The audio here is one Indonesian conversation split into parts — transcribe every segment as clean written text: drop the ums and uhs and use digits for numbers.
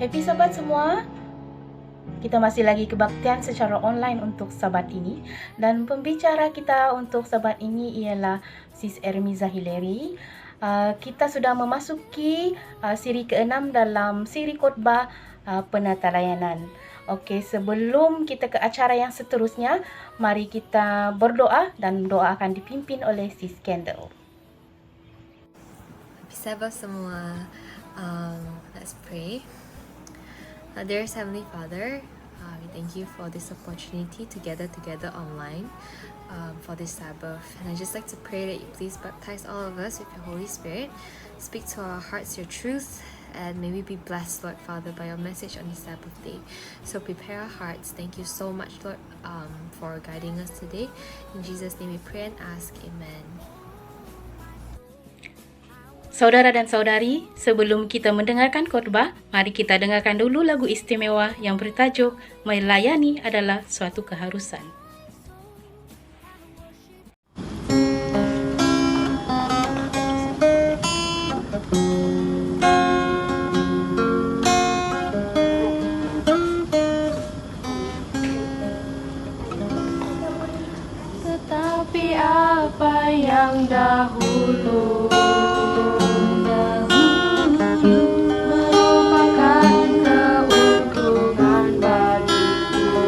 Happy Sabat semua. Kita masih lagi kebaktian secara online untuk Sabat ini. Dan pembicara kita untuk Sabat ini ialah Sis Ermiza Hileri. Kita sudah memasuki siri ke-6 dalam siri khotbah penata layanan. Okey, sebelum kita ke acara yang seterusnya, mari kita berdoa dan doa akan dipimpin oleh Sis Kendall. Sabat semua, let's pray. Dearest Heavenly Father, we thank you for this opportunity to gather together online for this Sabbath. And I just like to pray that you please baptize all of us with your Holy Spirit. Speak to our hearts your truth, and may we be blessed, Lord Father, by your message on this Sabbath day. So prepare our hearts. Thank you so much, Lord, for guiding us today. In Jesus' name we pray and ask, Amen. Saudara dan saudari, sebelum kita mendengarkan khotbah, mari kita dengarkan dulu lagu istimewa yang bertajuk Melayani adalah suatu keharusan. Tetapi apa yang dahulu merupakan keuntungan bagiku,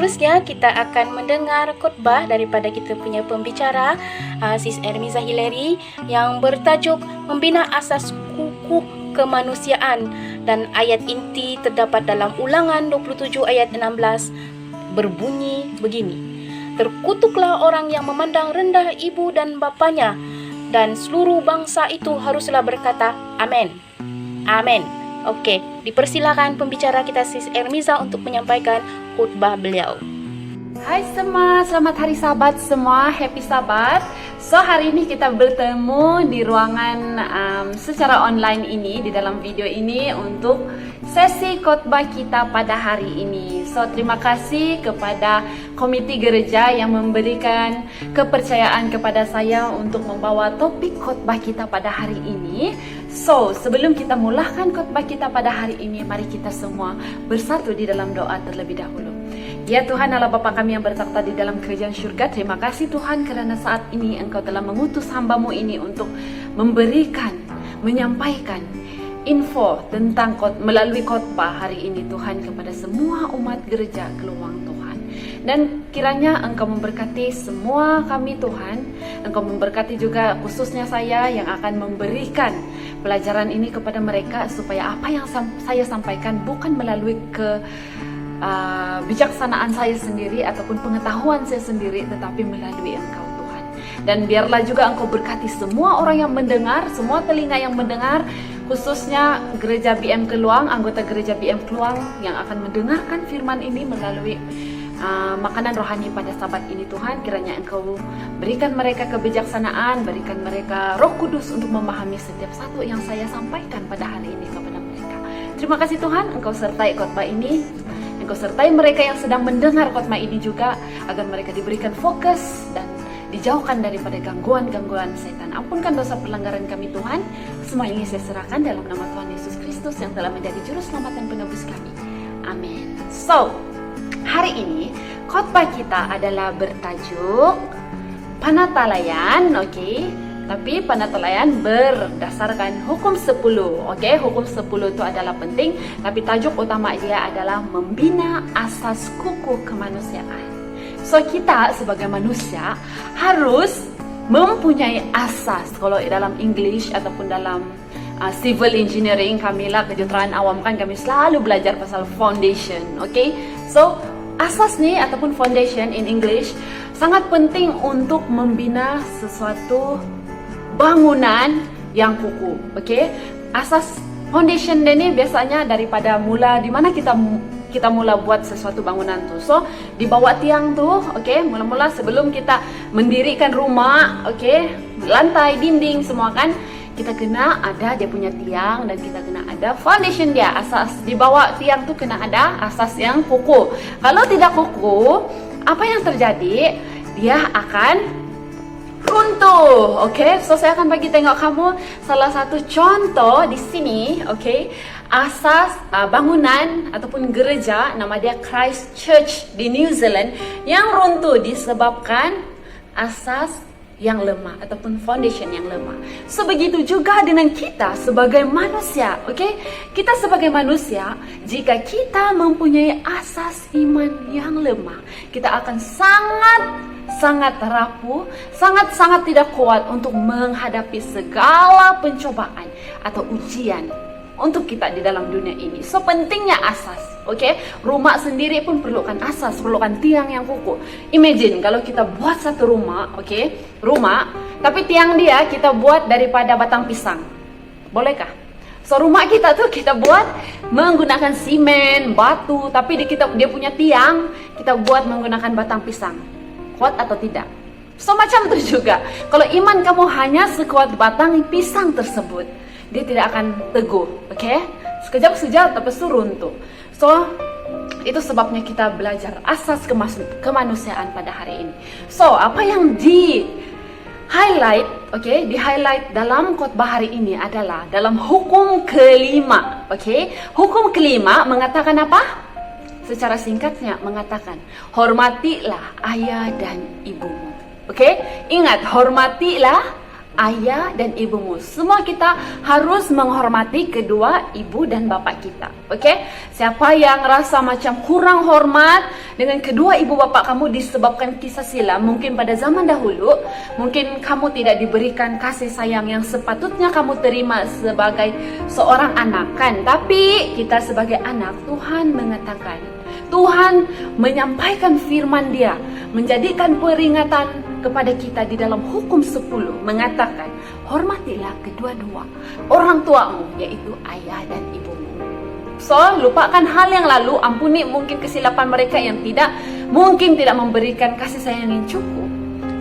seterusnya kita akan mendengar khotbah daripada kita punya pembicara Sis Ermiza Hillary yang bertajuk Membina Asas Kukuh Kemanusiaan, dan ayat inti terdapat dalam Ulangan 27 ayat 16 berbunyi begini: terkutuklah orang yang memandang rendah ibu dan bapanya, dan seluruh bangsa itu haruslah berkata amin. Amin. Oke, dipersilakan pembicara kita Sis Ermiza untuk menyampaikan khutbah beliau. Hai semua, selamat hari Sabat semua, happy Sabat. So hari ini kita bertemu di ruangan secara online ini, di dalam video ini untuk sesi khotbah kita pada hari ini. So terima kasih kepada komite gereja yang memberikan kepercayaan kepada saya untuk membawa topik khotbah kita pada hari ini. So sebelum kita mulakan khotbah kita pada hari ini, mari kita semua bersatu di dalam doa terlebih dahulu. Ya Tuhan Allah Bapa kami yang bertakhta di dalam kerajaan syurga, terima kasih Tuhan kerana saat ini Engkau telah mengutus hamba-Mu ini untuk memberikan, menyampaikan info tentang melalui khotbah hari ini Tuhan kepada semua umat gereja Geluang Tuhan. Dan kiranya Engkau memberkati semua kami Tuhan. Engkau memberkati juga khususnya saya yang akan memberikan pelajaran ini kepada mereka, supaya apa yang saya sampaikan bukan melalui bijaksanaan saya sendiri ataupun pengetahuan saya sendiri, tetapi melalui Engkau Tuhan. Dan biarlah juga Engkau berkati semua orang yang mendengar, semua telinga yang mendengar, khususnya gereja BM Keluang, anggota gereja BM Keluang yang akan mendengarkan firman ini melalui makanan rohani pada Sabat ini Tuhan. Kiranya Engkau berikan mereka kebijaksanaan, berikan mereka Roh Kudus untuk memahami setiap satu yang saya sampaikan pada hari ini kepada mereka. Terima kasih Tuhan, Engkau sertai khotbah ini. Engkau sertai mereka yang sedang mendengar khotbah ini juga, agar mereka diberikan fokus dan dijauhkan daripada gangguan-gangguan setan. Ampunkan dosa pelanggaran kami Tuhan. Semua ini saya serahkan dalam nama Tuhan Yesus Kristus yang telah menjadi juru selamat dan penebus kami. Amin. So, hari ini khotbah kita adalah bertajuk Panatalayan, oke? Tapi panatalayan berdasarkan hukum 10, oke? Hukum 10 itu adalah penting, tapi tajuk utama dia adalah membina asas kukuh kemanusiaan. So kita sebagai manusia harus mempunyai asas. Kalau dalam English ataupun dalam civil engineering, kamilah kejuruteraan awam kan kami selalu belajar pasal foundation, oke? So asas ni ataupun foundation in English sangat penting untuk membina sesuatu bangunan yang kukuh, okey? Asas foundation ni biasanya daripada mula di mana kita mula buat sesuatu bangunan tu. So, di bawah tiang tu, okey, mula-mula sebelum kita mendirikan rumah, okey, lantai, dinding semua kan, kita kena ada dia punya tiang dan kita kena ada foundation dia. Asas di bawah tiang tu kena ada asas yang kukuh. Kalau tidak kukuh, apa yang terjadi? Dia akan runtuh, okay? So saya akan bagi tengok kamu salah satu contoh di sini, okay? Asas bangunan ataupun gereja, nama dia Christ Church di New Zealand, yang runtuh disebabkan asas yang lemah ataupun foundation yang lemah. So begitu juga dengan kita sebagai manusia, okay? Kita sebagai manusia, jika kita mempunyai asas iman yang lemah, kita akan sangat rapuh, sangat tidak kuat untuk menghadapi segala pencobaan atau ujian untuk kita di dalam dunia ini. So pentingnya asas, okay? Rumah sendiri pun perlukan asas, perlukan tiang yang kukuh. Imagine kalau kita buat satu rumah, okay? Rumah, tapi tiang dia kita buat daripada batang pisang, bolehkah? So rumah kita tuh kita buat menggunakan simen, batu, tapi dia punya tiang kita buat menggunakan batang pisang. Kuat atau tidak? So macam tu juga, kalau iman kamu hanya sekuat batang pisang tersebut, dia tidak akan teguh, okay? Sekejap tapi runtuh. So itu sebabnya kita belajar asas kemanusiaan pada hari ini. So apa yang di highlight, okay? Di highlight dalam khotbah hari ini adalah dalam hukum kelima, okay? Hukum kelima mengatakan apa? Secara singkatnya mengatakan, hormatilah ayah dan ibumu. Okey? Ingat, hormatilah ayah dan ibumu. Semua kita harus menghormati kedua ibu dan bapa kita. Okey? Siapa yang rasa macam kurang hormat dengan kedua ibu bapak kamu disebabkan kisah silam. Mungkin pada zaman dahulu, mungkin kamu tidak diberikan kasih sayang yang sepatutnya kamu terima sebagai seorang anak kan. Tapi kita sebagai anak, Tuhan mengatakan, Tuhan menyampaikan firman Dia, menjadikan peringatan kepada kita di dalam Hukum 10, mengatakan, hormatilah kedua-dua orang tuamu, yaitu ayah dan ibumu. So, lupakan hal yang lalu, ampuni mungkin kesilapan mereka yang mungkin tidak memberikan kasih sayang yang cukup.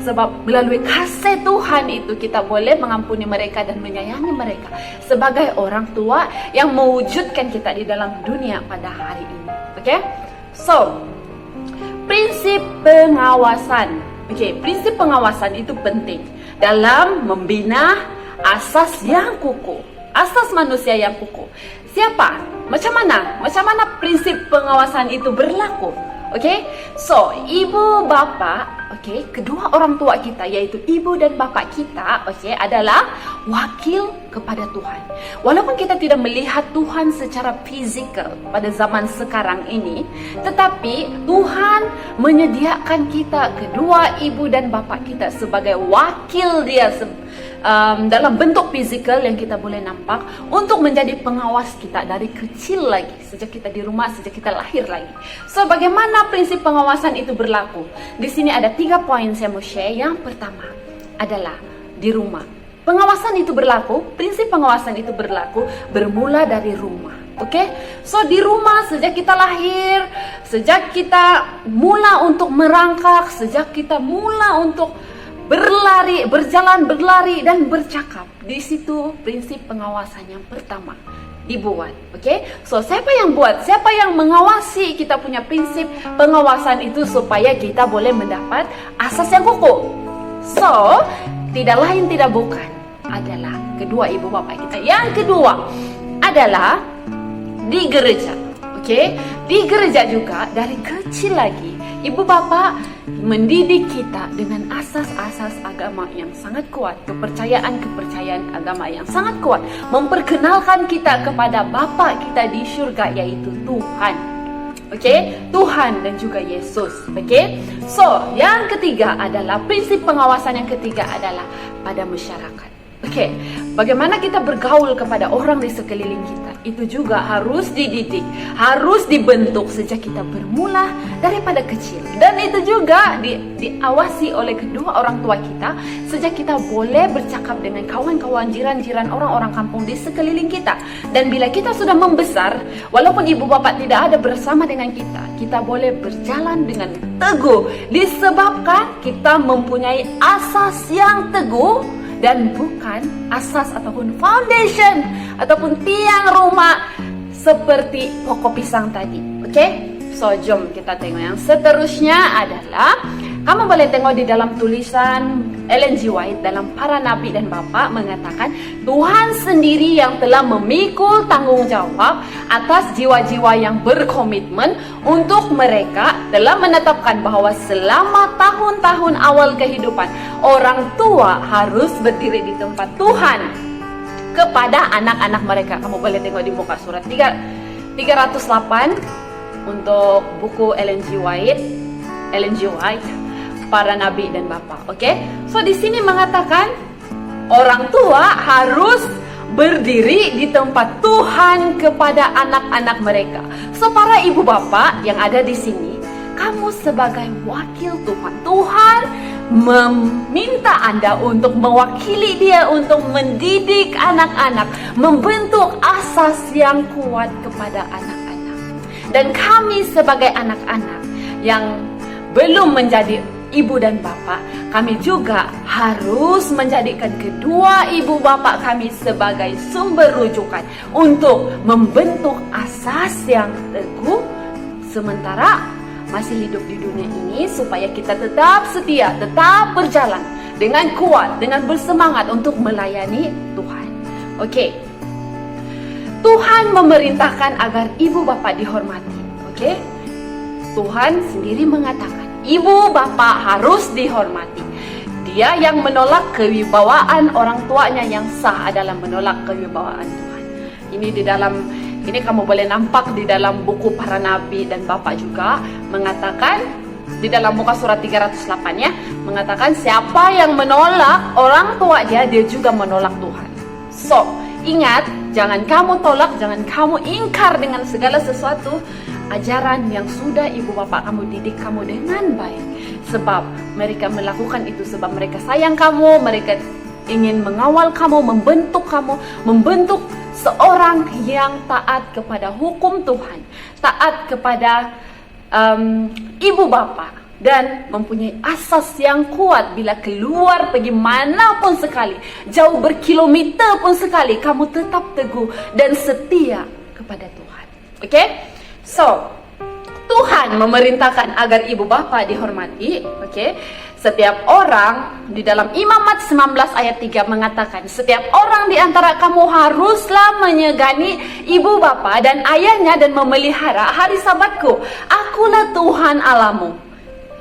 Sebab melalui kasih Tuhan itu kita boleh mengampuni mereka dan menyayangi mereka sebagai orang tua yang mewujudkan kita di dalam dunia pada hari ini. Oke? So, prinsip pengawasan. Oke, prinsip pengawasan itu penting dalam membina asas yang kukuh. Asas manusia yang kukuh. Siapa? Macam mana prinsip pengawasan itu berlaku? Oke, so ibu bapak, oke, kedua orang tua kita yaitu ibu dan bapak kita, oke, adalah wakil kepada Tuhan. Walaupun kita tidak melihat Tuhan secara fisikal pada zaman sekarang ini, tetapi Tuhan menyediakan kita kedua ibu dan bapak kita sebagai wakil Dia dalam bentuk fisikal yang kita boleh nampak untuk menjadi pengawas kita dari kecil lagi, sejak kita di rumah, sejak kita lahir lagi. So, bagaimana prinsip pengawasan itu berlaku? Di sini ada 3 poin saya mau share. Yang pertama adalah di rumah. Pengawasan itu berlaku, prinsip pengawasan itu berlaku bermula dari rumah. Oke? So, di rumah sejak kita lahir, sejak kita mula untuk merangkak, sejak kita mula untuk berlari dan bercakap. Di situ prinsip pengawasan yang pertama dibuat. Oke? So, siapa yang buat? Siapa yang mengawasi kita punya prinsip pengawasan itu supaya kita boleh mendapat asas yang kukuh? So, tidak lain tidak bukan adalah kedua ibu bapak kita. Yang kedua adalah di gereja. Oke? Di gereja juga dari kecil lagi ibu bapak mendidik kita dengan asas-asas agama yang sangat kuat, kepercayaan agama yang sangat kuat, memperkenalkan kita kepada Bapa kita di surga yaitu Tuhan. Oke, Tuhan dan juga Yesus. Oke, so yang ketiga adalah prinsip pengawasan yang ketiga adalah pada masyarakat. Oke, bagaimana kita bergaul kepada orang di sekeliling kita itu juga harus dididik, harus dibentuk sejak kita bermula daripada kecil. Dan itu juga diawasi oleh kedua orang tua kita sejak kita boleh bercakap dengan kawan-kawan, jiran-jiran, orang-orang kampung di sekeliling kita. Dan bila kita sudah membesar, walaupun ibu bapak tidak ada bersama dengan kita, kita boleh berjalan dengan teguh disebabkan kita mempunyai asas yang teguh dan bukan asas ataupun foundation ataupun tiang rumah seperti pokok pisang tadi. Oke? So, jom kita tengok yang seterusnya adalah kamu boleh tengok di dalam tulisan Ellen G. White dalam Para Nabi dan Bapa mengatakan Tuhan sendiri yang telah memikul tanggung jawab atas jiwa-jiwa yang berkomitmen untuk mereka telah menetapkan bahwa selama tahun-tahun awal kehidupan orang tua harus berdiri di tempat Tuhan kepada anak-anak mereka. Kamu boleh tengok di muka surat 308 untuk buku Ellen G. White, Para Nabi dan Bapa. Oke? So di sini mengatakan orang tua harus berdiri di tempat Tuhan kepada anak-anak mereka. So para ibu bapak yang ada di sini, kamu sebagai wakil Tuhan, Tuhan meminta Anda untuk mewakili Dia untuk mendidik anak-anak, membentuk asas yang kuat kepada anak-anak. Dan kami sebagai anak-anak yang belum menjadi ibu dan bapak, kami juga harus menjadikan kedua ibu bapak kami sebagai sumber rujukan untuk membentuk asas yang teguh sementara masih hidup di dunia ini, supaya kita tetap setia, tetap berjalan dengan kuat, dengan bersemangat untuk melayani Tuhan. Oke. Tuhan memerintahkan agar ibu bapak dihormati. Oke? Tuhan sendiri mengatakan ibu bapak harus dihormati. Dia yang menolak kewibawaan orang tuanya yang sah adalah menolak kewibawaan Tuhan. Ini di dalam Ini kamu boleh nampak di dalam buku para nabi dan Bapak juga mengatakan di dalam muka surat 308 ya, mengatakan siapa yang menolak orang tua dia juga menolak Tuhan. So, ingat, jangan kamu tolak, jangan kamu ingkar dengan segala sesuatu ajaran yang sudah ibu bapak kamu didik kamu dengan baik. Sebab mereka melakukan itu sebab mereka sayang kamu, mereka ingin mengawal kamu, membentuk seorang yang taat kepada hukum Tuhan, taat kepada ibu bapa, dan mempunyai asas yang kuat. Bila keluar pergi manapun sekali, jauh berkilometer pun sekali, kamu tetap teguh dan setia kepada Tuhan. Okay? So, Tuhan memerintahkan agar ibu bapa dihormati. Okay? Setiap orang di dalam Imamat 19 ayat 3 mengatakan, setiap orang di antara kamu haruslah menyegani ibu bapa dan ayahnya dan memelihara hari sabatku. Akulah Tuhan Allahmu.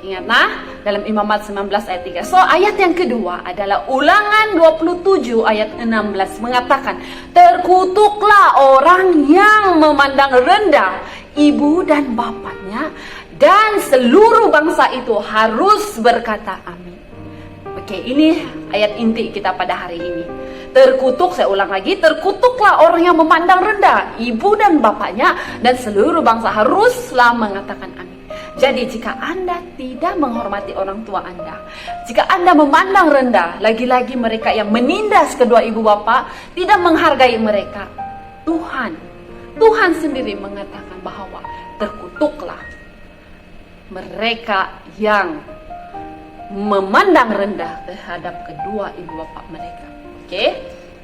Ingat nah, dalam Imamat 19 ayat 3. So, ayat yang kedua adalah Ulangan 27 ayat 16 mengatakan, terkutuklah orang yang memandang rendah ibu dan bapaknya, dan seluruh bangsa itu harus berkata amin. Oke, ini ayat inti kita pada hari ini. Terkutuk, saya ulang lagi, terkutuklah orang yang memandang rendah ibu dan bapaknya, dan seluruh bangsa haruslah mengatakan amin. Jadi jika Anda tidak menghormati orang tua Anda, jika Anda memandang rendah, lagi-lagi mereka yang menindas kedua ibu bapa, tidak menghargai mereka, Tuhan sendiri mengatakan bahwa terkutuklah mereka yang memandang rendah terhadap kedua ibu bapa mereka. Oke?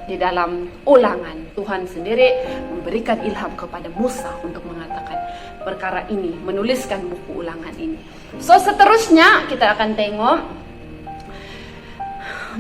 Di dalam Ulangan, Tuhan sendiri memberikan ilham kepada Musa untuk mengatakan perkara ini, menuliskan buku Ulangan ini. So, seterusnya kita akan tengok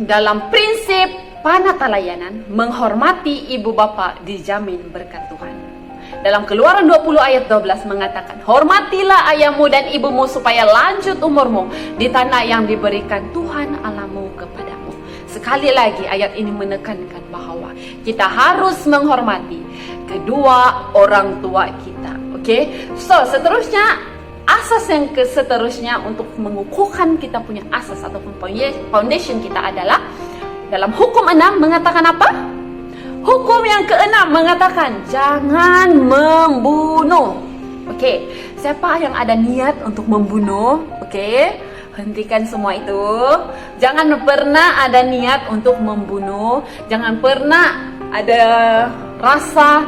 dalam prinsip panatalayanan, menghormati ibu bapa dijamin berkat Tuhan. Dalam Keluaran 20 ayat 12 mengatakan, hormatilah ayahmu dan ibumu supaya lanjut umurmu di tanah yang diberikan Tuhan Allahmu kepadamu. Sekali lagi ayat ini menekankan bahwa kita harus menghormati kedua orang tua kita. Oke? So, seterusnya, asas yang seterusnya untuk mengukuhkan kita punya asas ataupun foundation kita adalah dalam hukum 6 mengatakan apa? Hukum yang ke-6 mengatakan jangan membunuh. Oke, siapa yang ada niat untuk membunuh? Oke, hentikan semua itu. Jangan pernah ada niat untuk membunuh. Jangan pernah ada rasa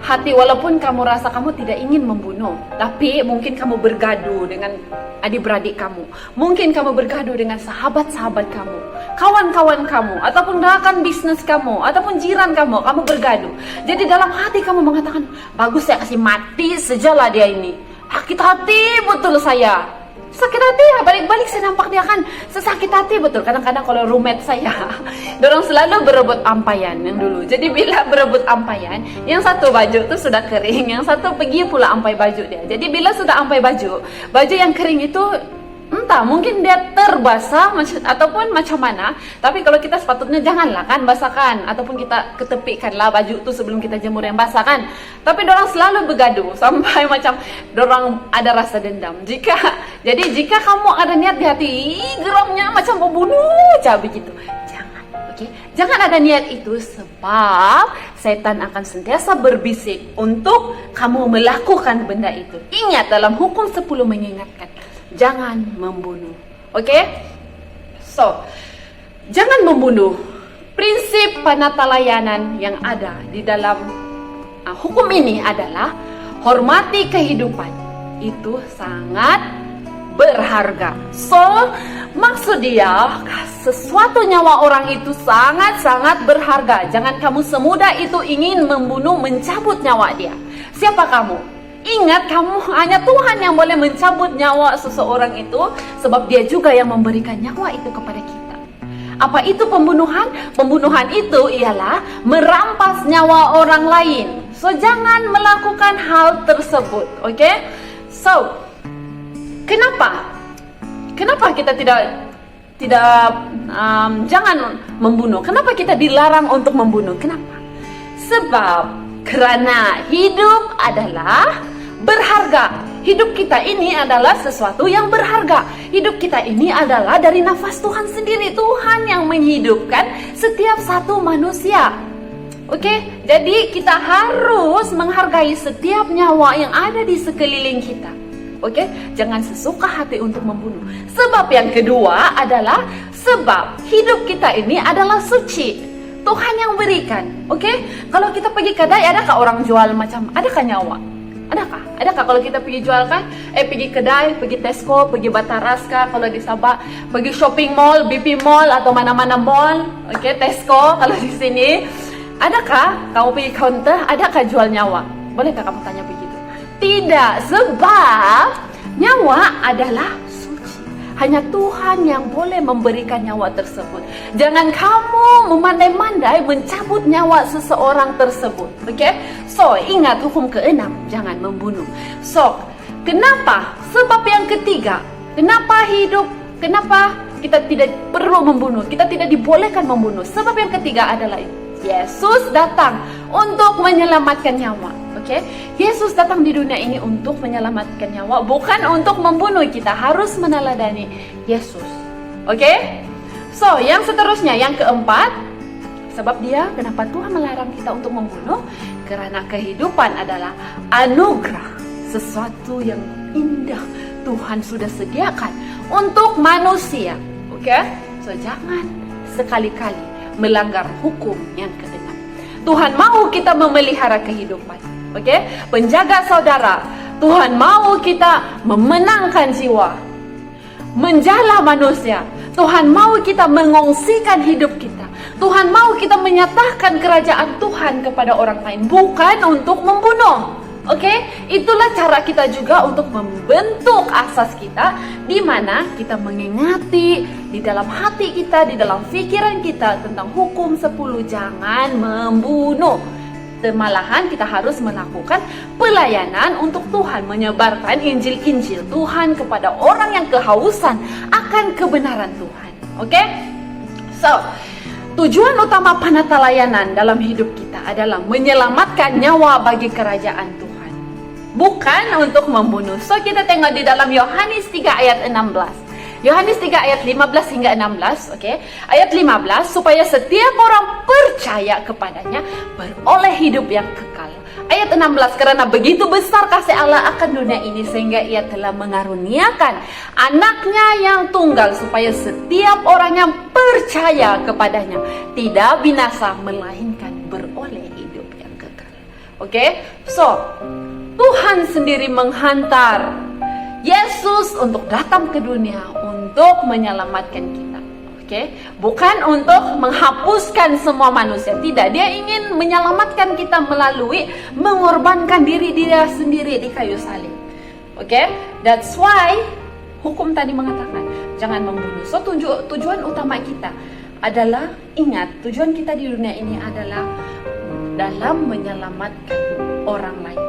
hati, walaupun kamu rasa kamu tidak ingin membunuh, tapi mungkin kamu bergaduh dengan adik-beradik kamu, mungkin kamu bergaduh dengan sahabat-sahabat kamu, kawan-kawan kamu, ataupun rekan bisnis kamu, ataupun jiran kamu bergaduh. Jadi dalam hati kamu mengatakan, bagus saya kasih mati sajalah dia ini. Sakit hati betul saya. Sakit hati ya, balik-balik saya nampak dia kan sesakit hati betul. Kadang-kadang kalau roommate saya, dorang selalu berebut ampayan yang dulu. Jadi bila berebut ampayan, yang satu baju tuh sudah kering, yang satu pergi pula ampai baju dia. Jadi bila sudah ampai baju yang kering itu entah mungkin dia terbasah ataupun macam mana, tapi kalau kita sepatutnya janganlah kan basahkan ataupun kita ketepikanlah baju itu sebelum kita jemur yang basah kan. Tapi dorang selalu bergaduh sampai macam dorang ada rasa dendam. Jadi jika kamu ada niat di hati geramnya macam mau bunuh cabai gitu, jangan. Oke? Jangan ada niat itu sebab setan akan sentiasa berbisik untuk kamu melakukan benda itu. Ingat dalam hukum 10 mengingatkan, jangan membunuh. Oke? So, jangan membunuh. Prinsip panatalayanan yang ada di dalam hukum ini adalah hormati kehidupan. Itu sangat berharga. So, maksud dia sesuatu nyawa orang itu sangat-sangat berharga. Jangan kamu semudah itu ingin membunuh, mencabut nyawa dia. Siapa kamu? Ingat, kamu hanya Tuhan yang boleh mencabut nyawa seseorang itu, sebab dia juga yang memberikan nyawa itu kepada kita. Apa itu pembunuhan? Pembunuhan itu ialah merampas nyawa orang lain. So, jangan melakukan hal tersebut. Okay? So, kenapa kita tidak jangan membunuh? Kenapa kita dilarang untuk membunuh? Kenapa? Sebab Karena hidup adalah berharga. Hidup kita ini adalah sesuatu yang berharga. Hidup kita ini adalah dari nafas Tuhan sendiri. Tuhan yang menghidupkan setiap satu manusia. Oke, jadi kita harus menghargai setiap nyawa yang ada di sekeliling kita. Oke, jangan sesuka hati untuk membunuh. Sebab yang kedua adalah sebab hidup kita ini adalah suci. Tuhan yang berikan. Oke, kalau kita pergi kedai, adakah orang jual macam, adakah nyawa? Adakah kalau kita pergi jual kan? Pergi kedai, pergi Tesco, pergi Bataraska, kalau di Sabah, pergi shopping mall, BP Mall atau mana-mana mall, oke, Tesco kalau di sini. Adakah kamu pergi counter, adakah jual nyawa? Bolehkah kamu tanya begitu? Tidak, sebab nyawa adalah suci. Hanya Tuhan yang boleh memberikan nyawa tersebut. Jangan kamu memandai-mandai mencabut nyawa seseorang tersebut. Oke? So, ingat hukum ke-6, jangan membunuh. So, kenapa? Sebab yang ketiga, kenapa kita tidak perlu membunuh? Kita tidak dibolehkan membunuh. Sebab yang ketiga adalah Yesus datang untuk menyelamatkan nyawa. Oke? Yesus datang di dunia ini untuk menyelamatkan nyawa, bukan untuk membunuh. Kita harus meneladani Yesus. Oke? So, yang seterusnya, yang keempat, sebab kenapa Tuhan melarang kita untuk membunuh? Karena kehidupan adalah anugerah, sesuatu yang indah Tuhan sudah sediakan untuk manusia. Oke? So, jangan sekali-kali melanggar hukum yang ke-6. Tuhan mau kita memelihara kehidupan. Oke? Penjaga saudara, Tuhan mau kita memenangkan jiwa, menjala manusia. Tuhan mau kita mengongsikan hidup kita. Tuhan mau kita menyatakan kerajaan Tuhan kepada orang lain, bukan untuk membunuh. Oke? Itulah cara kita juga untuk membentuk asas kita, di mana kita mengingati di dalam hati kita, di dalam pikiran kita tentang hukum 10 jangan membunuh. Malahan kita harus melakukan pelayanan untuk Tuhan, menyebarkan Injil-Injil Tuhan kepada orang yang kehausan akan kebenaran Tuhan. Oke? So, tujuan utama panatalayanan dalam hidup kita adalah menyelamatkan nyawa bagi kerajaan Tuhan, bukan untuk membunuh. So, kita tengok di dalam Yohanes 3 ayat 16. Yohanes 3 ayat 15 hingga 16, oke. Ayat 15, supaya setiap orang percaya kepadanya beroleh hidup yang kekal. Ayat 16, karena begitu besar kasih Allah akan dunia ini sehingga ia telah mengaruniakan anaknya yang tunggal, supaya setiap orang yang percaya kepadanya tidak binasa melainkan beroleh hidup yang kekal. Oke? So, Tuhan sendiri menghantar Yesus untuk datang ke dunia untuk menyelamatkan kita. Oke? Bukan untuk menghapuskan semua manusia. Tidak, dia ingin menyelamatkan kita melalui mengorbankan diri dia sendiri di kayu salib. Oke? That's why hukum tadi mengatakan jangan membunuh. So, tujuan utama kita adalah, ingat, tujuan kita di dunia ini adalah dalam menyelamatkan orang lain.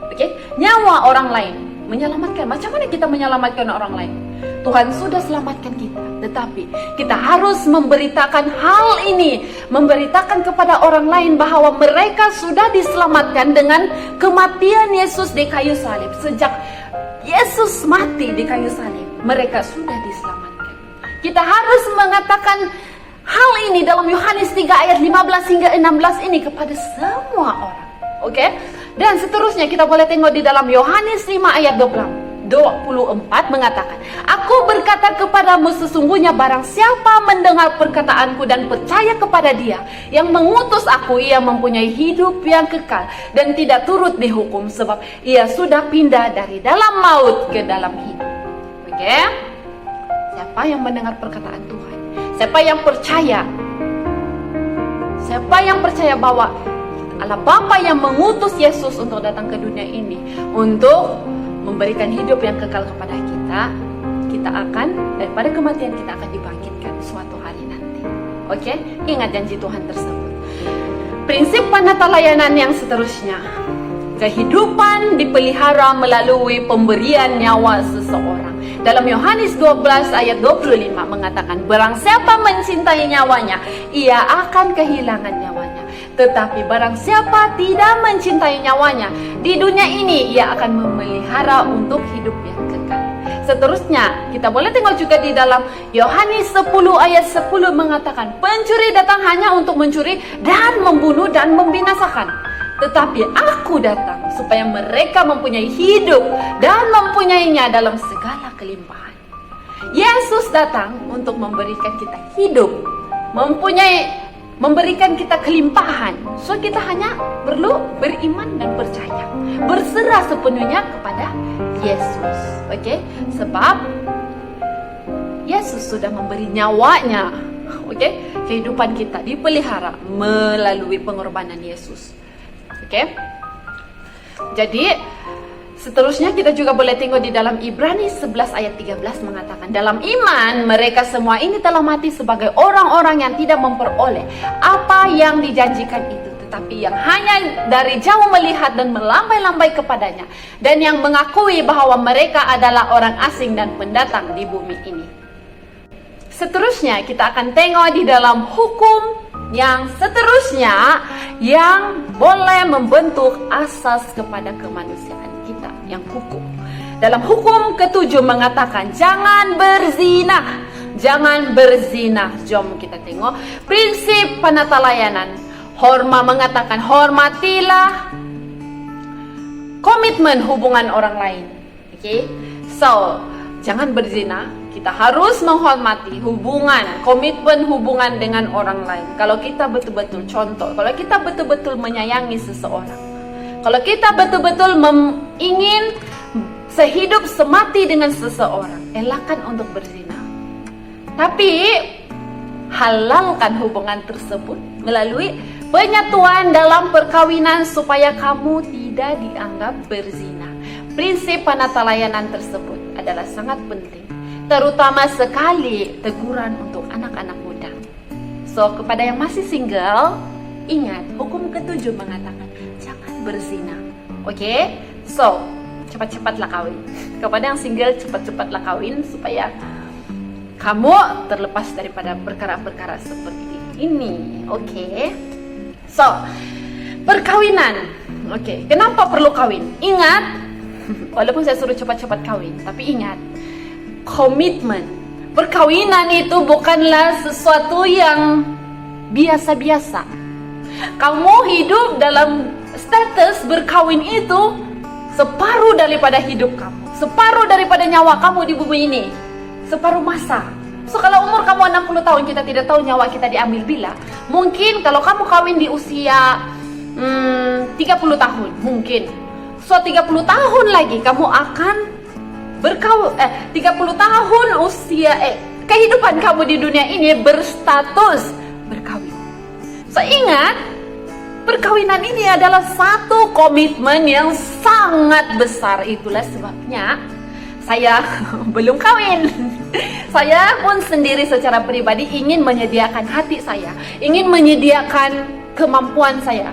Oke? Nyawa orang lain. Menyelamatkan. Macam mana kita menyelamatkan orang lain? Tuhan sudah selamatkan kita, tetapi kita harus memberitakan hal ini, memberitakan kepada orang lain bahwa mereka sudah diselamatkan dengan kematian Yesus di kayu salib. Sejak Yesus mati di kayu salib, mereka sudah diselamatkan. Kita harus mengatakan hal ini dalam Yohanes 3 ayat 15 hingga 16 ini kepada semua orang. Oke? Dan seterusnya kita boleh tengok di dalam Yohanes 5 ayat 24 mengatakan, aku berkata kepadamu sesungguhnya barang siapa mendengar perkataanku dan percaya kepada dia yang mengutus aku, ia mempunyai hidup yang kekal dan tidak turut dihukum, sebab ia sudah pindah dari dalam maut ke dalam hidup. Oke? Siapa yang mendengar perkataan Tuhan? Siapa yang percaya? Siapa yang percaya bahwa Allah Bapa yang mengutus Yesus untuk datang ke dunia ini untuk memberikan hidup yang kekal kepada kita akan, daripada kematian kita akan dibangkitkan suatu hari nanti. Oke? Ingat janji Tuhan tersebut. Prinsip panatalayanan yang seterusnya, kehidupan dipelihara melalui pemberian nyawa seseorang. Dalam Yohanes 12 ayat 25 mengatakan, barang siapa mencintai nyawanya, ia akan kehilangan nyawanya. Tetapi barang siapa tidak mencintai nyawanya, di dunia ini ia akan memelihara untuk hidup yang kekal. Seterusnya, kita boleh tengok juga di dalam Yohanes 10 ayat 10 mengatakan, pencuri datang hanya untuk mencuri dan membunuh dan membinasakan. Tetapi aku datang supaya mereka mempunyai hidup dan mempunyainya dalam segala kelimpahan. Yesus datang untuk memberikan kita hidup, memberikan kita kelimpahan. So kita hanya perlu beriman dan percaya, berserah sepenuhnya kepada Yesus. Oke? Sebab Yesus sudah memberi nyawanya. Oke? Kehidupan kita dipelihara melalui pengorbanan Yesus. Oke? Jadi seterusnya kita juga boleh tengok di dalam Ibrani 11 ayat 13 mengatakan, dalam iman mereka semua ini telah mati sebagai orang-orang yang tidak memperoleh apa yang dijanjikan itu, tetapi yang hanya dari jauh melihat dan melambai-lambai kepadanya, dan yang mengakui bahwa mereka adalah orang asing dan pendatang di bumi ini. Seterusnya kita akan tengok di dalam hukum yang seterusnya yang boleh membentuk asas kepada kemanusiaan kita yang hukum. Dalam hukum ke-7 mengatakan jangan berzina. Jangan berzina. Jom kita tengok prinsip penata layanan. Horma mengatakan hormatilah komitmen hubungan orang lain. Okay? So, jangan berzina. Kita harus menghormati hubungan, komitmen hubungan dengan orang lain. Kalau kita betul-betul contoh, kalau kita betul-betul menyayangi seseorang, kalau kita betul-betul ingin sehidup semati dengan seseorang, elakkan untuk berzina. Tapi halalkan hubungan tersebut melalui penyatuan dalam perkawinan supaya kamu tidak dianggap berzina. Prinsip penata layanan tersebut adalah sangat penting, terutama sekali teguran untuk anak-anak muda. So, kepada yang masih single, ingat, hukum ke-7 mengatakan jangan berzina. Oke? So, cepat-cepatlah kawin. Kepada yang single, cepat-cepatlah kawin supaya kamu terlepas daripada perkara-perkara seperti ini. Oke? So, perkawinan. Oke, kenapa perlu kawin? Ingat, walaupun saya suruh cepat-cepat kawin, tapi ingat, komitmen. Perkawinan itu bukanlah sesuatu yang biasa-biasa. Kamu hidup dalam status berkawin itu separuh daripada hidup kamu, separuh daripada nyawa kamu di bumi ini, separuh masa. So kalau umur kamu 60 tahun, kita tidak tahu nyawa kita diambil bila. Mungkin kalau kamu kawin di usia 30 tahun, mungkin. So 30 tahun lagi kamu akan 30 tahun usia kehidupan kamu di dunia ini berstatus berkawin. So ingat, perkawinan ini adalah satu komitmen yang sangat besar. Itulah sebabnya saya belum kawin. Saya pun sendiri secara pribadi ingin menyediakan hati saya, ingin menyediakan kemampuan saya,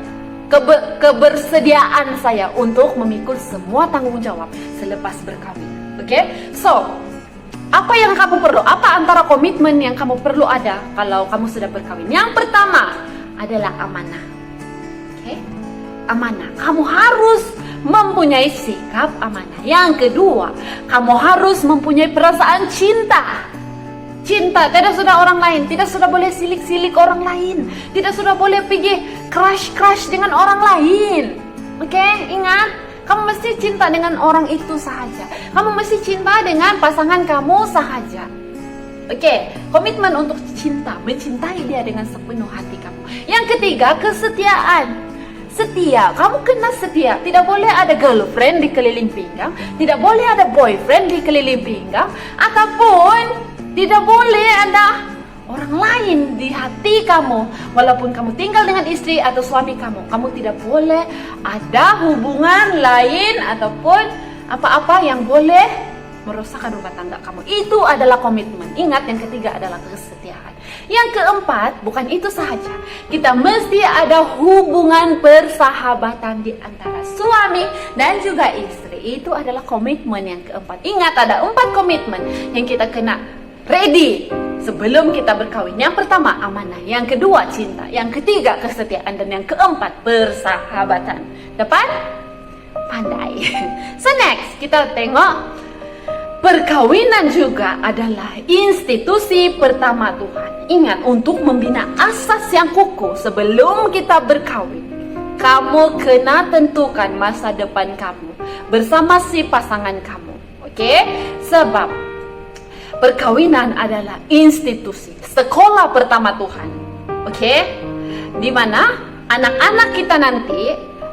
kebersediaan saya untuk memikul semua tanggung jawab selepas berkawin. Oke? So, apa yang kamu perlu? Apa antara komitmen yang kamu perlu ada kalau kamu sudah berkawin? Yang pertama adalah amanah. Oke? Amanah. Kamu harus mempunyai sikap amanah. Yang kedua, kamu harus mempunyai perasaan cinta. Cinta, tidak sudah orang lain, tidak sudah boleh silik-silik orang lain, tidak sudah boleh pergi crush dengan orang lain. Oke? Ingat, kamu mesti cinta dengan orang itu sahaja. Kamu mesti cinta dengan pasangan kamu sahaja. Oke, komitmen untuk cinta, mencintai dia dengan sepenuh hati kamu. Yang ketiga, kesetiaan. Setia, kamu kena setia. Tidak boleh ada girlfriend di keliling pinggang, tidak boleh ada boyfriend di keliling pinggang, ataupun tidak boleh ada orang lain di hati kamu. Walaupun kamu tinggal dengan istri atau suami kamu, kamu tidak boleh ada hubungan lain ataupun apa-apa yang boleh merusakkan rumah tangga kamu. Itu adalah komitmen. Ingat, yang ketiga adalah kesetiaan. Yang keempat, bukan itu sahaja, kita mesti ada hubungan persahabatan di antara suami dan juga istri. Itu adalah komitmen yang keempat. Ingat, ada 4 komitmen yang kita kena ready sebelum kita berkawin. Yang pertama amanah, yang kedua cinta, yang ketiga kesetiaan, dan yang keempat persahabatan. Dapat? Pandai. So next kita tengok perkawinan juga adalah institusi pertama Tuhan. Ingat, untuk membina asas yang kukuh sebelum kita berkawin, kamu kena tentukan masa depan kamu bersama si pasangan kamu. Oke? Sebab perkawinan adalah institusi, sekolah pertama Tuhan. Oke? Di mana anak-anak kita nanti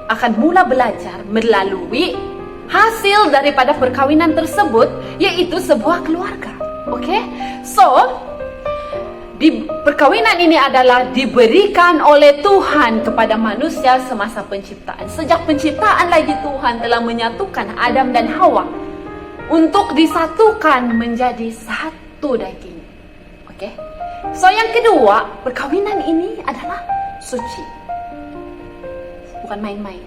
akan mula belajar melalui hasil daripada perkawinan tersebut, yaitu sebuah keluarga. Oke? So, di perkawinan ini adalah diberikan oleh Tuhan kepada manusia semasa penciptaan. Sejak penciptaan lagi Tuhan telah menyatukan Adam dan Hawa untuk disatukan menjadi satu daging. Oke? So, yang kedua, perkawinan ini adalah suci. Bukan main-main.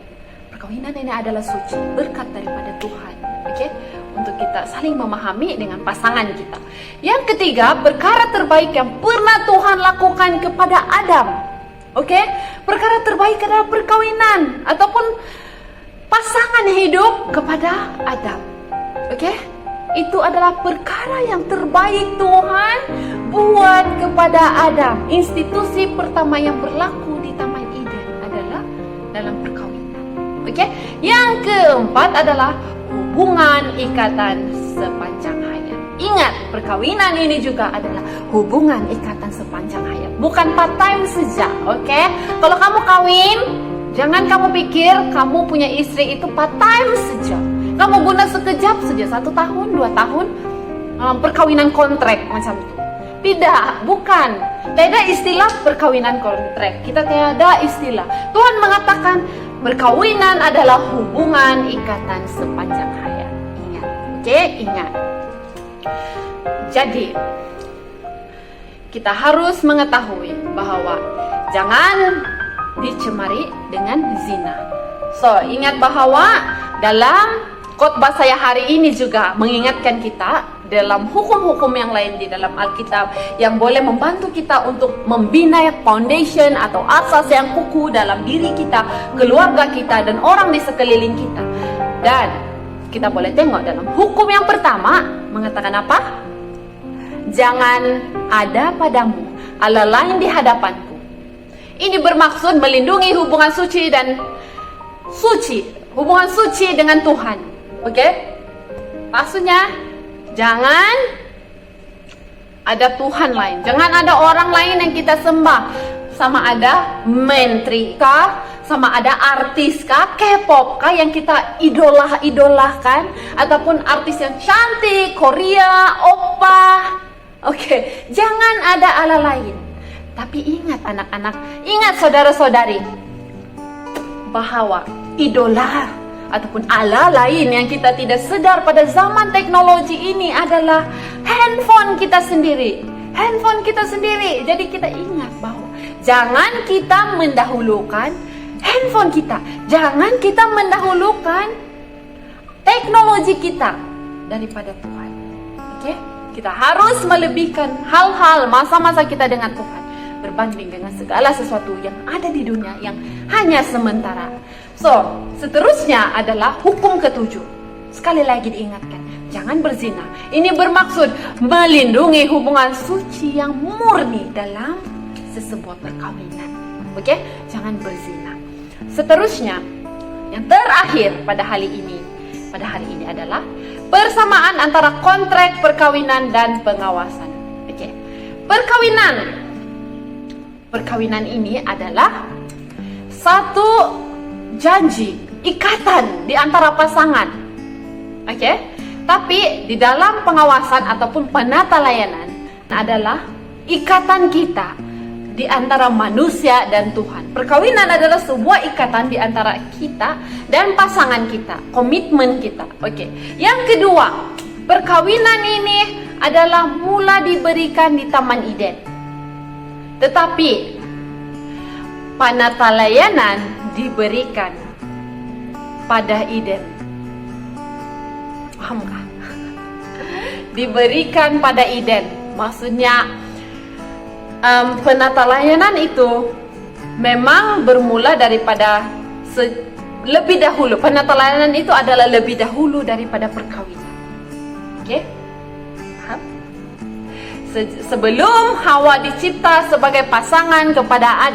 Perkawinan ini adalah suci, berkat daripada Tuhan. Oke? Untuk kita saling memahami dengan pasangan kita. Yang ketiga, perkara terbaik yang pernah Tuhan lakukan kepada Adam. Oke? Perkara terbaik adalah perkawinan ataupun pasangan hidup kepada Adam. Oke? Itu adalah perkara yang terbaik Tuhan buat kepada Adam. Institusi pertama yang berlaku di Taman Eden adalah dalam perkawinan. Oke? Yang keempat adalah hubungan ikatan sepanjang hayat. Ingat, perkawinan ini juga adalah hubungan ikatan sepanjang hayat, bukan part time saja. Oke? Kalau kamu kawin, jangan kamu pikir kamu punya istri itu part time saja. Kamu guna sekejap saja, 1 tahun, 2 tahun, perkawinan kontrak macam itu. Tidak, bukan. Tidak istilah perkawinan kontrak. Kita tiada istilah. Tuhan mengatakan perkawinan adalah hubungan ikatan sepanjang hayat. Ingat, oke? Ingat. Jadi, kita harus mengetahui bahwa jangan dicemari dengan zina. So, ingat bahwa dalam khotbah saya hari ini juga mengingatkan kita dalam hukum-hukum yang lain di dalam Alkitab yang boleh membantu kita untuk membina foundation atau asas yang kukuh dalam diri kita, keluarga kita, dan orang di sekeliling kita. Dan kita boleh tengok dalam hukum yang pertama mengatakan apa? Jangan ada padamu Allah lain di hadapanku. Ini bermaksud melindungi hubungan suci dan hubungan suci dengan Tuhan. Oke? Maksudnya jangan ada Tuhan lain. Jangan ada orang lain yang kita sembah. Sama ada menteri kah, sama ada artis kah, K-pop kah yang kita idolahkan, ataupun artis yang cantik, Korea, oppa. Oke, jangan ada Allah lain. Tapi ingat anak-anak, ingat saudara-saudari, bahwa idola ataupun Allah lain yang kita tidak sedar pada zaman teknologi ini adalah handphone kita sendiri. Handphone kita sendiri. Jadi kita ingat bahwa jangan kita mendahulukan handphone kita. Jangan kita mendahulukan teknologi kita daripada Tuhan. Oke? Kita harus melebihkan hal-hal masa-masa kita dengan Tuhan berbanding dengan segala sesuatu yang ada di dunia yang hanya sementara. So, seterusnya adalah hukum ketujuh. Sekali lagi diingatkan, jangan berzina. Ini bermaksud melindungi hubungan suci yang murni dalam sesebuah perkawinan. Oke? Jangan berzina. Seterusnya, yang terakhir pada hari ini adalah persamaan antara kontrak perkawinan dan pengawasan. Oke. Perkawinan ini adalah satu janji, ikatan di antara pasangan. Oke? Tapi di dalam pengawasan ataupun penata layanan adalah ikatan kita di antara manusia dan Tuhan. Perkawinan adalah sebuah ikatan di antara kita dan pasangan kita, komitmen kita. Oke. Yang kedua, perkawinan ini adalah mula diberikan di Taman Eden. Tetapi penata layanan diberikan pada Eden. Pahamkah? Diberikan pada Eden. Maksudnya penata layanan itu memang bermula daripada lebih dahulu. Penata layanan itu adalah lebih dahulu daripada perkawinan. Oke? Paham? Sebelum Hawa dicipta sebagai pasangan kepada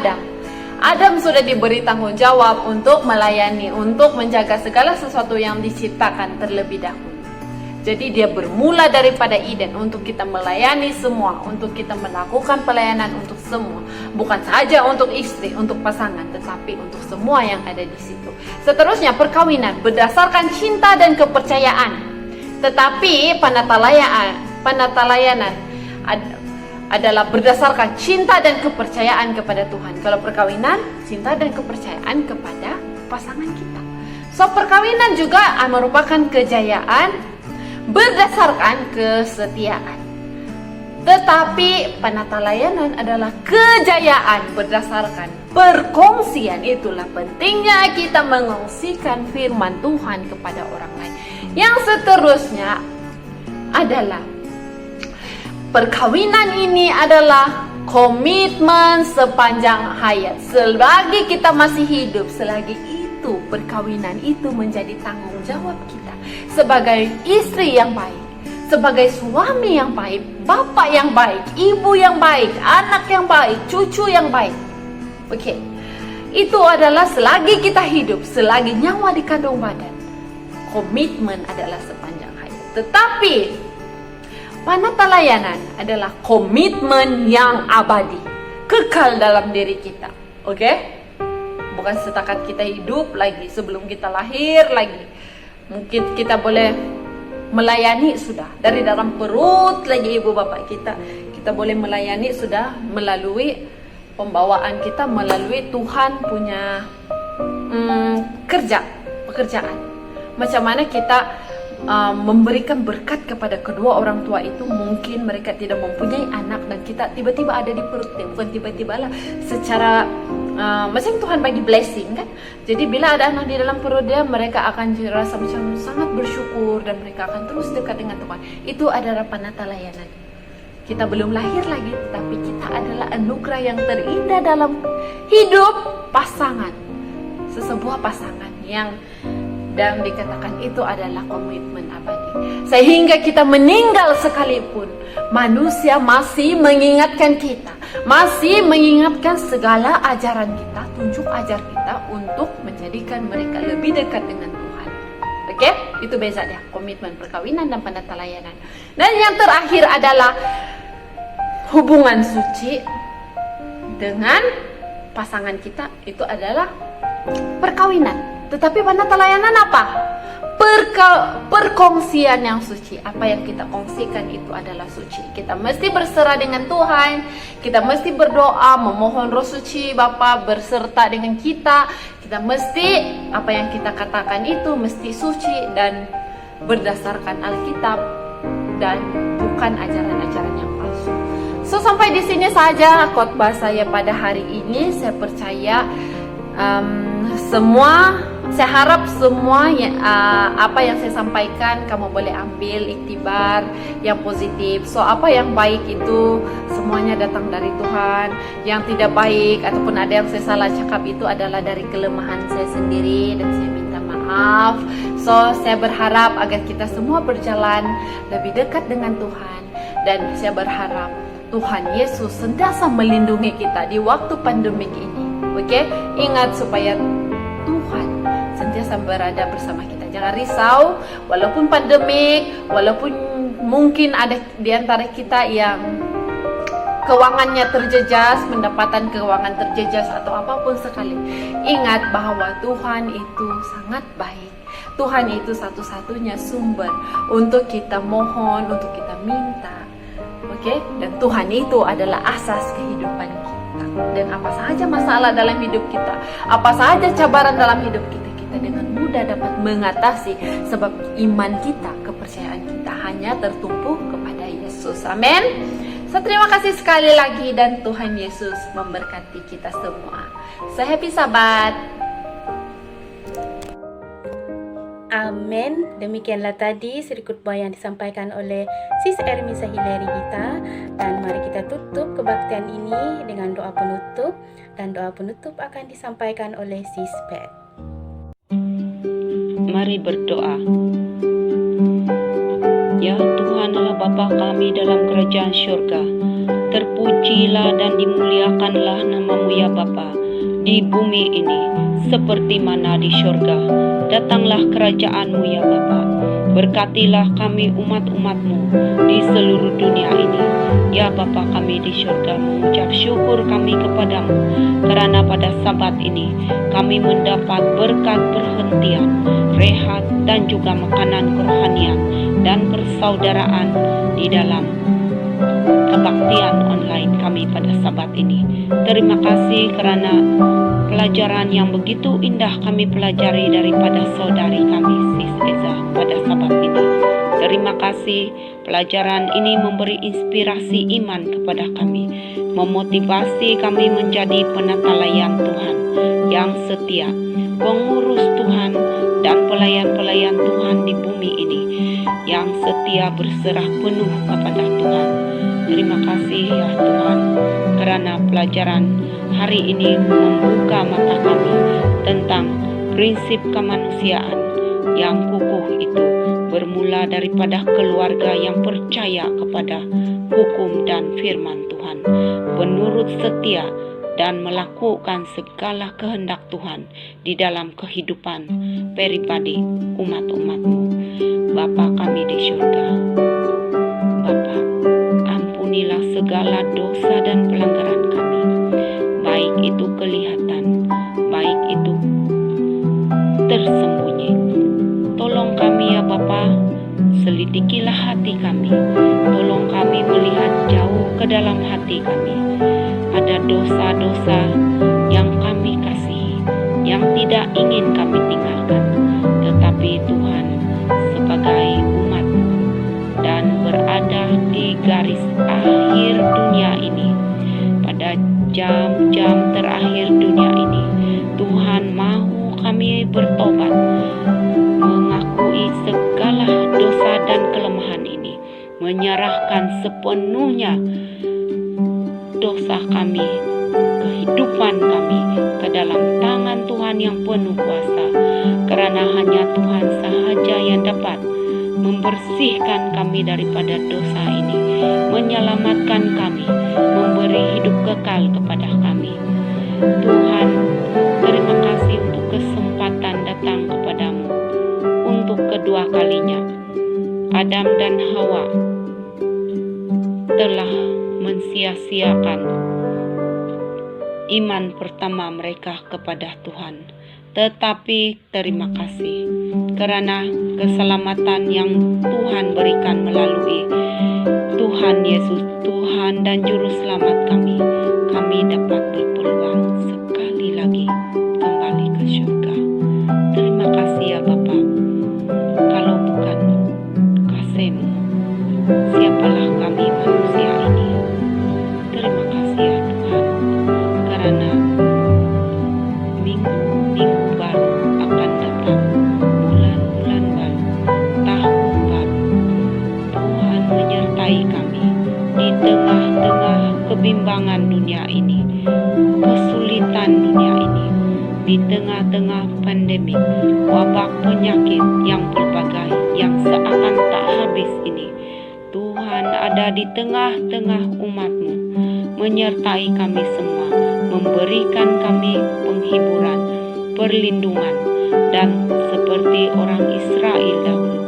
Adam sudah diberi tanggung jawab untuk melayani, untuk menjaga segala sesuatu yang diciptakan terlebih dahulu. Jadi dia bermula daripada Eden untuk kita melayani semua, untuk kita melakukan pelayanan untuk semua. Bukan saja untuk istri, untuk pasangan, tetapi untuk semua yang ada di situ. Seterusnya perkawinan berdasarkan cinta dan kepercayaan. Tetapi penata layanan adalah berdasarkan cinta dan kepercayaan kepada Tuhan. Kalau perkawinan, cinta dan kepercayaan kepada pasangan kita. So perkawinan juga merupakan kejayaan berdasarkan kesetiaan. Tetapi penata layanan adalah kejayaan berdasarkan perkongsian. Itulah pentingnya kita mengongsikan firman Tuhan kepada orang lain. Yang seterusnya adalah perkawinan ini adalah komitmen sepanjang hayat. Selagi kita masih hidup, selagi itu perkawinan itu menjadi tanggung jawab kita sebagai istri yang baik, sebagai suami yang baik, bapak yang baik, ibu yang baik, anak yang baik, cucu yang baik. Oke. Itu adalah selagi kita hidup, selagi nyawa di kandung badan. Komitmen adalah sepanjang hayat. Tetapi penata layanan adalah komitmen yang abadi, kekal dalam diri kita. Oke? Bukan setakat kita hidup lagi, sebelum kita lahir lagi. Mungkin kita boleh melayani sudah dari dalam perut lagi ibu bapak kita. Kita boleh melayani sudah melalui pembawaan kita, melalui Tuhan punya pekerjaan. Macam mana kita memberikan berkat kepada kedua orang tua itu. Mungkin mereka tidak mempunyai anak dan kita tiba-tiba ada di perut dia. Bukan tiba-tiba lah, secara macam Tuhan bagi blessing kan. Jadi bila ada anak di dalam perut dia, mereka akan rasa macam sangat bersyukur dan mereka akan terus dekat dengan Tuhan. Itu adalah penata layanan. Kita belum lahir lagi, tapi kita adalah anugerah yang terindah dalam hidup pasangan. Sesebuah pasangan yang dan dikatakan itu adalah komitmen abadi. Sehingga kita meninggal sekalipun, manusia masih mengingatkan kita, masih mengingatkan segala ajaran kita, tunjuk ajar kita untuk menjadikan mereka lebih dekat dengan Tuhan. Oke? Itu beza dia, komitmen perkawinan dan penata layanan. Dan yang terakhir adalah hubungan suci dengan pasangan kita, itu adalah perkawinan. Tetapi penata layanan apa? Perkongsian yang suci. Apa yang kita kongsikan itu adalah suci. Kita mesti berserah dengan Tuhan. Kita mesti berdoa, memohon Roh Suci Bapa berserta dengan kita. Kita mesti, apa yang kita katakan itu mesti suci dan berdasarkan Alkitab dan bukan ajaran-ajaran yang palsu. So sampai di sini saja khotbah saya pada hari ini. Saya percaya saya harap semua apa yang saya sampaikan kamu boleh ambil iktibar yang positif. So apa yang baik itu semuanya datang dari Tuhan. Yang tidak baik ataupun ada yang saya salah cakap itu adalah dari kelemahan saya sendiri dan saya minta maaf. So saya berharap agar kita semua berjalan lebih dekat dengan Tuhan. Dan saya berharap Tuhan Yesus sentiasa melindungi kita di waktu pandemik ini. Oke? Ingat supaya Tuhan sentiasa berada bersama kita. Jangan risau, walaupun pandemik, walaupun mungkin ada di antara kita yang keuangannya terjejas, pendapatan keuangan terjejas atau apapun sekali. Ingat bahwa Tuhan itu sangat baik. Tuhan itu satu-satunya sumber untuk kita mohon, untuk kita minta. Oke? Dan Tuhan itu adalah asas kehidupan kita. Dan apa saja masalah dalam hidup kita, apa saja cabaran dalam hidup kita, kita dengan mudah dapat mengatasi sebab iman kita, kepercayaan kita hanya tertumpu kepada Yesus. Amin. So, terima kasih sekali lagi dan Tuhan Yesus memberkati kita semua. So, happy Sabat. Amin. Demikianlah tadi siri khotbah yang disampaikan oleh Sis Ermiza Hileri kita. Dan mari kita tutup kebaktian ini dengan doa penutup. Dan doa penutup akan disampaikan oleh Sis Beth. Mari berdoa. Ya Tuhan Allah Bapa kami dalam kerajaan syurga, terpujilah dan dimuliakanlah nama-Mu ya Bapa di bumi ini seperti mana di syurga. Datanglah kerajaan-Mu ya Bapa. Berkatilah kami umat-umat-Mu di seluruh dunia ini. Ya Bapa kami di syurga, mengucap syukur kami kepadamu karena pada Sabat ini kami mendapat berkat perhentian, rehat dan juga makanan kerohanian dan persaudaraan di dalam kebaktian online kami pada Sabat ini. Terima kasih karena pelajaran yang begitu indah kami pelajari daripada saudari kami Sis Eza pada Sabat ini. Terima kasih, pelajaran ini memberi inspirasi iman kepada kami, memotivasi kami menjadi penatalayan Tuhan yang setia, pengurus Tuhan dan pelayan-pelayan Tuhan di bumi ini yang setia berserah penuh kepada Tuhan. Terima kasih ya Tuhan, karena pelajaran hari ini membuka mata kami tentang prinsip kemanusiaan yang kukuh itu, bermula daripada keluarga yang percaya kepada hukum dan firman Tuhan, penurut setia dan melakukan segala kehendak Tuhan di dalam kehidupan pribadi umat-umat-Mu. Bapa kami di syurga, Bapa, ampunilah segala dosa dan pelanggaran kami, baik itu kelihatan, baik itu tersembunyi. Tolong kami ya Bapa, selidikilah hati kami. Tolong kami melihat jauh ke dalam hati kami. Ada dosa-dosa yang kami kasihi, yang tidak ingin kami tinggalkan. Tetapi Tuhan, sebagai umat-Mu dan berada di garis akhir dunia ini, pada jam-jam terakhir dunia ini, Tuhan mau kami bertobat, mengakui segala dosa dan kelemahan ini, menyerahkan sepenuhnya dosa kami, kehidupan kami ke dalam tangan Tuhan yang penuh kuasa, karena hanya Tuhan sahaja yang dapat membersihkan kami daripada dosa ini, menyelamatkan kami, memberi hidup kekal kepada kami. Tuhan, terima kasih untuk kesempatan datang kepadamu untuk kedua kalinya. Adam dan Hawa telah mensia-siakan iman pertama mereka kepada Tuhan. Tetapi terima kasih karena keselamatan yang Tuhan berikan melalui Tuhan Yesus, Tuhan dan Juru Selamat kami dapat berpeluang sekali lagi kembali ke surga. Terima kasih ya Bapa. Kalau bukan kasih-Mu, siapalah kami manusia ini. Terima kasih ya Tuhan, karena minggu-minggu baru akan datang, bulan-bulan baru, tahun baru. Tuhan menyertai kami di tengah-tengah kebimbangan dunia ini, kesulitan dunia ini, di tengah-tengah pandemi, wabak penyakit yang berbagai yang seakan tak habis ini. Tuhan ada di tengah-tengah umat-Mu, menyertai kami semua, memberikan kami penghiburan, perlindungan, dan seperti orang Israel dahulu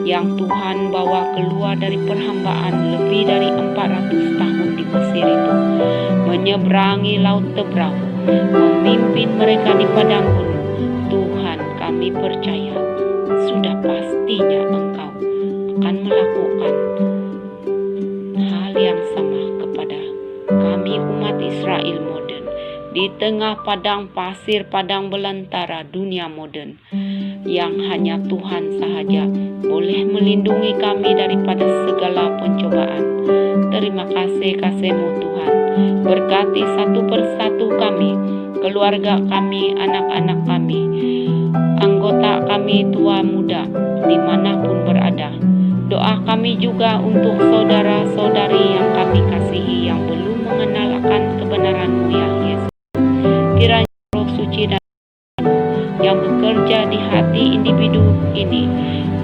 yang Tuhan bawa keluar dari perhambaan lebih dari 400 tahun di Mesir itu, menyeberangi laut Tebrau, memimpin mereka di padang gurun. Tuhan, kami percaya sudah pastinya Engkau akan melakukan hal yang sama kepada kami umat Israel modern di tengah padang pasir, padang belantara dunia modern, yang hanya Tuhan sahaja boleh melindungi kami daripada segala pencobaan. Terima kasih kasih-Mu Tuhan. Berkati satu persatu kami, keluarga kami, anak-anak kami, anggota kami tua muda dimanapun berada. Doa kami juga untuk saudara-saudari yang kami kasihi yang belum mengenal akan kebenaran-Mu ya Yesus. Kiranya Roh Suci dan yang bekerja di hati individu ini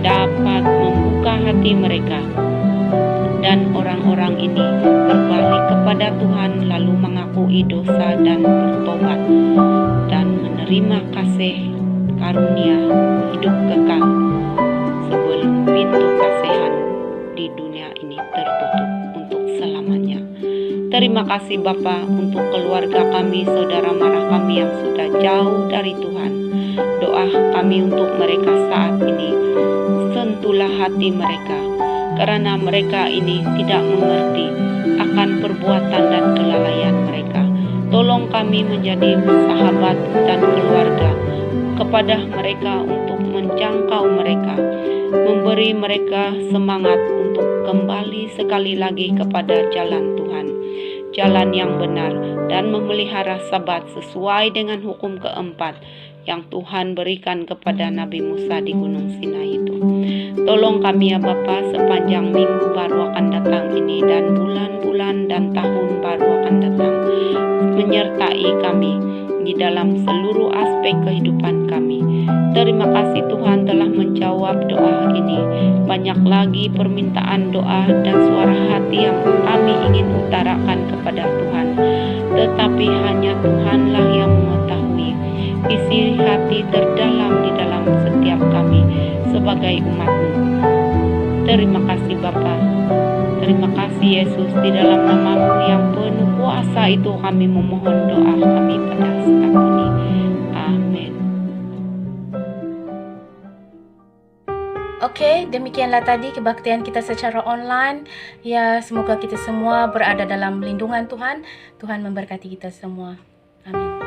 dapat membuka hati mereka, dan orang-orang ini berbalik kepada Tuhan lalu mengakui dosa dan bertobat dan menerima kasih karunia hidup kekal sebelum pintu kasihan di dunia ini tertutup untuk selamanya. Terima kasih Bapa untuk keluarga kami, saudara mara kami yang sudah jauh dari Tuhan. Doa kami untuk mereka saat ini, sentuhlah hati mereka, karena mereka ini tidak mengerti akan perbuatan dan kelalaian mereka. Tolong kami menjadi sahabat dan keluarga kepada mereka untuk menjangkau mereka, memberi mereka semangat untuk kembali sekali lagi kepada jalan Tuhan, jalan yang benar, dan memelihara Sabat sesuai dengan hukum keempat yang Tuhan berikan kepada Nabi Musa di Gunung Sinai itu. Tolong kami ya Bapa, sepanjang minggu baru akan datang ini dan bulan-bulan dan tahun baru akan datang, menyertai kami di dalam seluruh aspek kehidupan kami. Terima kasih Tuhan telah menjawab doa ini. Banyak lagi permintaan doa dan suara hati yang kami ingin utarakan kepada Tuhan, tetapi hanya Tuhanlah yang mengetahui isi hati terdalam di dalam setiap kami sebagai umat-Mu. Terima kasih Bapa. Terima kasih Yesus, di dalam nama-Mu yang penuh kuasa itu kami memohon doa kami pada saat ini. Amin. Oke, demikianlah tadi kebaktian kita secara online. Ya, semoga kita semua berada dalam lindungan Tuhan. Tuhan memberkati kita semua. Amin.